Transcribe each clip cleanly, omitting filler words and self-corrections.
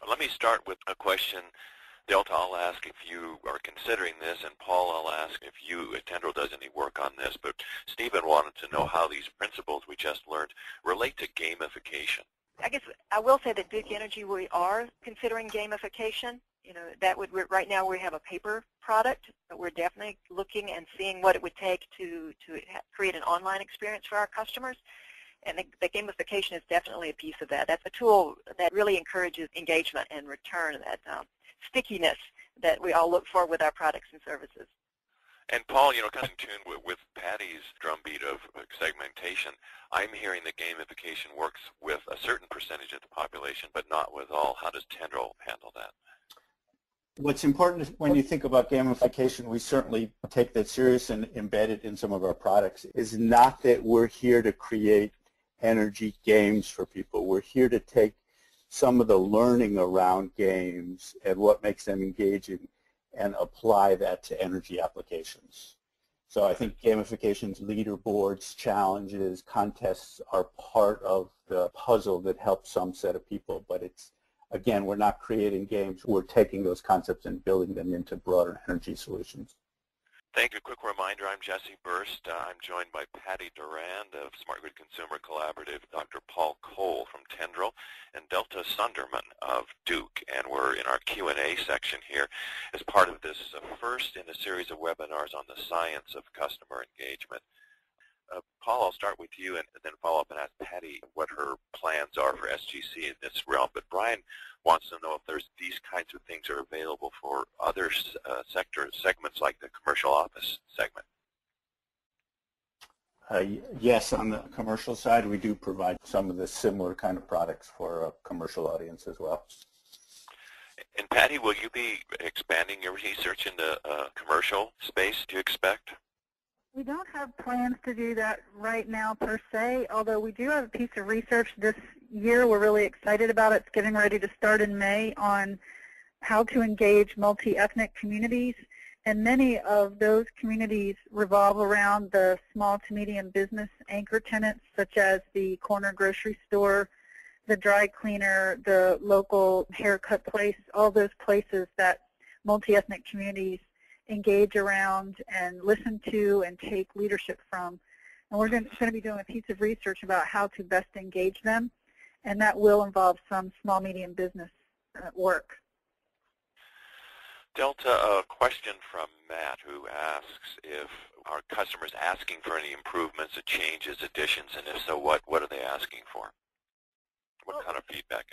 Let me start with a question. Delta, I'll ask if you are considering this, and Paul, I'll ask if you at Tendril does any work on this. But Stephen wanted to know how these principles we just learned relate to gamification. I guess I will say that Duke Energy, we are considering gamification. You know, that would, right now we have a paper product, but we're definitely looking and seeing what it would take to create an online experience for our customers. And the gamification is definitely a piece of that. That's a tool that really encourages engagement and return, that stickiness that we all look for with our products and services. And Paul, you know, kind of in tune with Patty's drumbeat of segmentation, I'm hearing that gamification works with a certain percentage of the population, but not with all. How does Tendril handle that? What's important when you think about gamification, we certainly take that serious and embed it in some of our products, is not that we're here to create energy games for people. We're here to take some of the learning around games and what makes them engaging and apply that to energy applications. So I think gamifications, leaderboards, challenges, contests are part of the puzzle that helps some set of people, but it's, again, we're not creating games. We're taking those concepts and building them into broader energy solutions. Thank you. A quick reminder, I'm Jesse Berst. I'm joined by Patty Durand of SmartGridConusumerCollaborative, Dr. Paul Cole from Tendril, and Delta Sonderman of Duke. And we're in our Q&A section here as part of this first in a series of webinars on the science of customer engagement. Paul, I'll start with you and then follow up and ask Patty what her plans are for SGC in this realm. But Brian wants to know if there's these kinds of things are available for other segments like the commercial office segment. Yes, on the commercial side, we do provide some of the similar kind of products for a commercial audience as well. And Patty, will you be expanding your research in the commercial space, do you expect? We don't have plans to do that right now per se, although we do have a piece of research this year we're really excited about. It's getting ready to start in May on how to engage multi-ethnic communities. And many of those communities revolve around the small to medium business anchor tenants, such as the corner grocery store, the dry cleaner, the local haircut place, all those places that multi-ethnic communities engage around and listen to and take leadership from. And we're going to be doing a piece of research about how to best engage them, and that will involve some small, medium business work. Delta, a question from Matt who asks if our customers asking for any improvements, changes, additions, and if so, what are they asking for? What kind of feedback?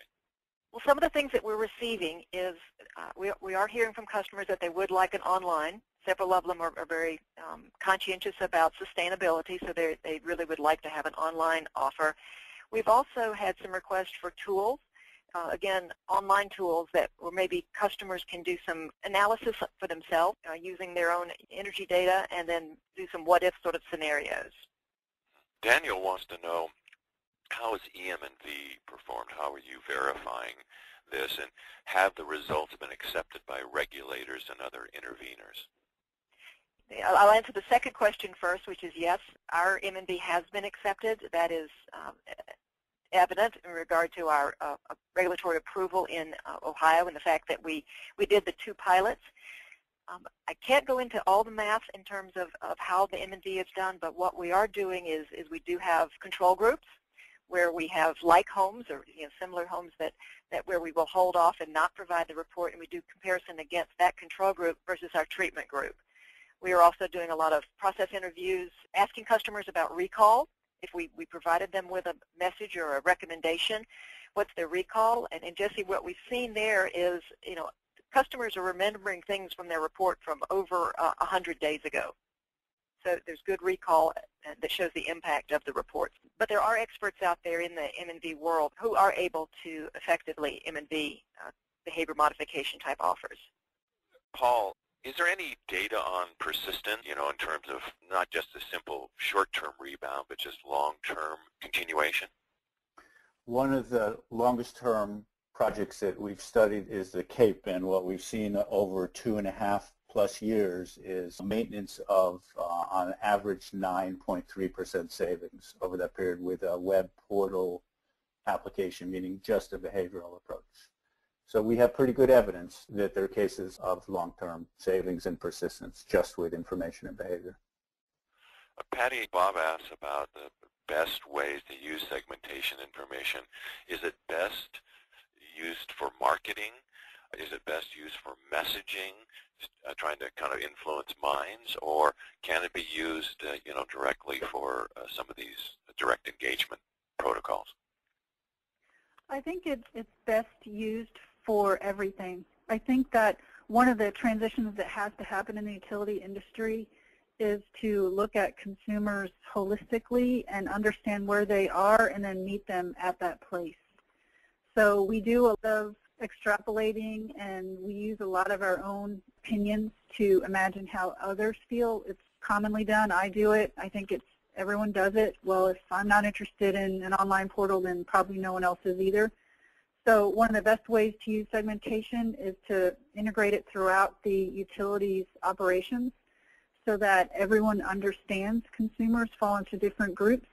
Well, some of the things that we're receiving is we are hearing from customers that they would like an online. Several of them are very conscientious about sustainability, so they really would like to have an online offer. We've also had some requests for tools, again, online tools that where maybe customers can do some analysis for themselves using their own energy data and then do some what-if sort of scenarios. Daniel wants to know, how is EM&V performed? How are you verifying this? And have the results been accepted by regulators and other interveners? I'll answer the second question first, which is yes, our M&V has been accepted. That is evident in regard to our regulatory approval in Ohio and the fact that we did the 2 pilots. I can't go into all the math in terms of how the M&V is done, but what we are doing is we do have control groups where we have like homes or similar homes that where we will hold off and not provide the report, and we do comparison against that control group versus our treatment group. We are also doing a lot of process interviews, asking customers about recall. If we provided them with a message or a recommendation, what's their recall? And Jesse, what we've seen there is, customers are remembering things from their report from over 100 days ago. So there's good recall that shows the impact of the reports. But there are experts out there in the M&V world who are able to effectively M&V behavior modification type offers. Paul, is there any data on persistence, in terms of not just a simple short-term rebound, but just long-term continuation? One of the longest-term projects that we've studied is the CAPE, and what we've seen over 2.5+ years is maintenance of, on average, 9.3% savings over that period with a web portal application, meaning just a behavioral approach. So we have pretty good evidence that there are cases of long-term savings and persistence just with information and behavior. Patty, Bob asks about the best ways to use segmentation information. Is it best used for marketing? Is it best used for messaging, trying to kind of influence minds, or can it be used, directly for some of these direct engagement protocols? I think it's best used for everything. I think that one of the transitions that has to happen in the utility industry is to look at consumers holistically and understand where they are and then meet them at that place. So we do a lot of extrapolating, and we use a lot of our own opinions to imagine how others feel. It's commonly done. I do it. I think everyone does it. Well, if I'm not interested in an online portal, then probably no one else is either. So one of the best ways to use segmentation is to integrate it throughout the utility's operations so that everyone understands consumers fall into different groups,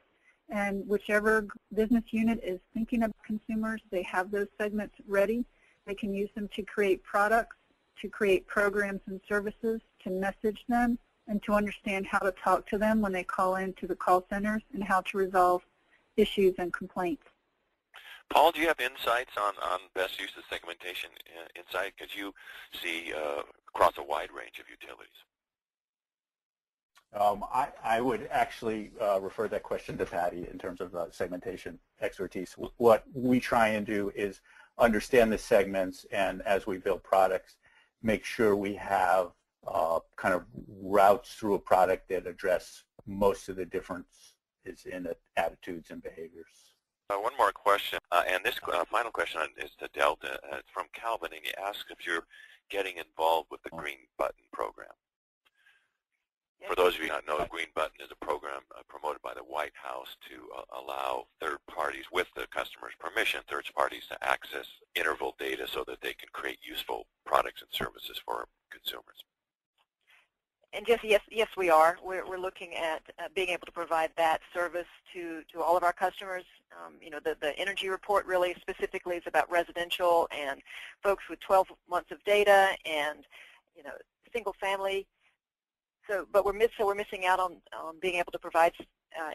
and whichever business unit is thinking about consumers, they have those segments ready. They can use them to create products, to create programs and services, to message them, and to understand how to talk to them when they call into the call centers and how to resolve issues and complaints. Paul, do you have insights on best use of segmentation insight? Because you see across a wide range of utilities. I would actually refer that question to Patty in terms of segmentation expertise. What we try and do is understand the segments, and as we build products, make sure we have kind of routes through a product that address most of the differences in attitudes and behaviors. One more question, and this final question is to Delta. It's from Calvin, and he asks if you're getting involved with the Green Button program. For those of you who don't know, the Green Button is a program promoted by the White House to allow third parties, with the customer's permission, third parties to access interval data so that they can create useful products and services for consumers. And Jesse, yes, we are. We're looking at being able to provide that service to all of our customers. The energy report really specifically is about residential and folks with 12 months of data and single family. But we're missing out on being able to provide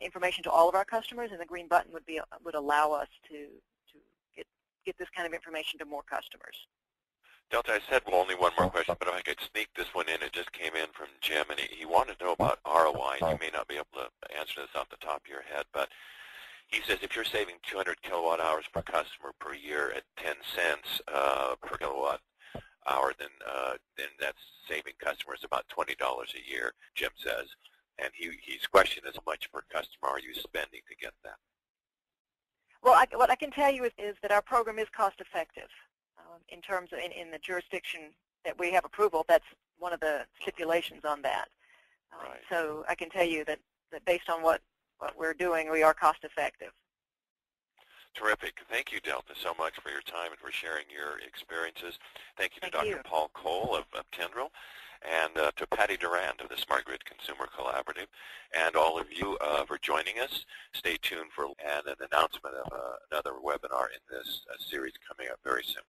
information to all of our customers, and the Green Button would allow us to get this kind of information to more customers. Delta, I said only one more question, but if I could sneak this one in, it just came in from Jim, and he wanted to know about ROI. You may not be able to answer this off the top of your head, but he says if you're saving 200 kilowatt hours per customer per year at 10 cents per kilowatt hour, then that's saving customers about $20 a year, Jim says. And his question is, how much per customer are you spending to get that? Well, what I can tell you is that our program is cost effective. In terms of in the jurisdiction that we have approval, that's one of the stipulations on that. Right. So I can tell you that based on what we're doing, we are cost effective. Terrific. Thank you, Delta, so much for your time and for sharing your experiences. Thank you to Dr. Paul Cole of Tendril, and to Patty Durand of the SmartGrid Consumer Collaborative, and all of you for joining us. Stay tuned for an announcement of another webinar in this series coming up very soon.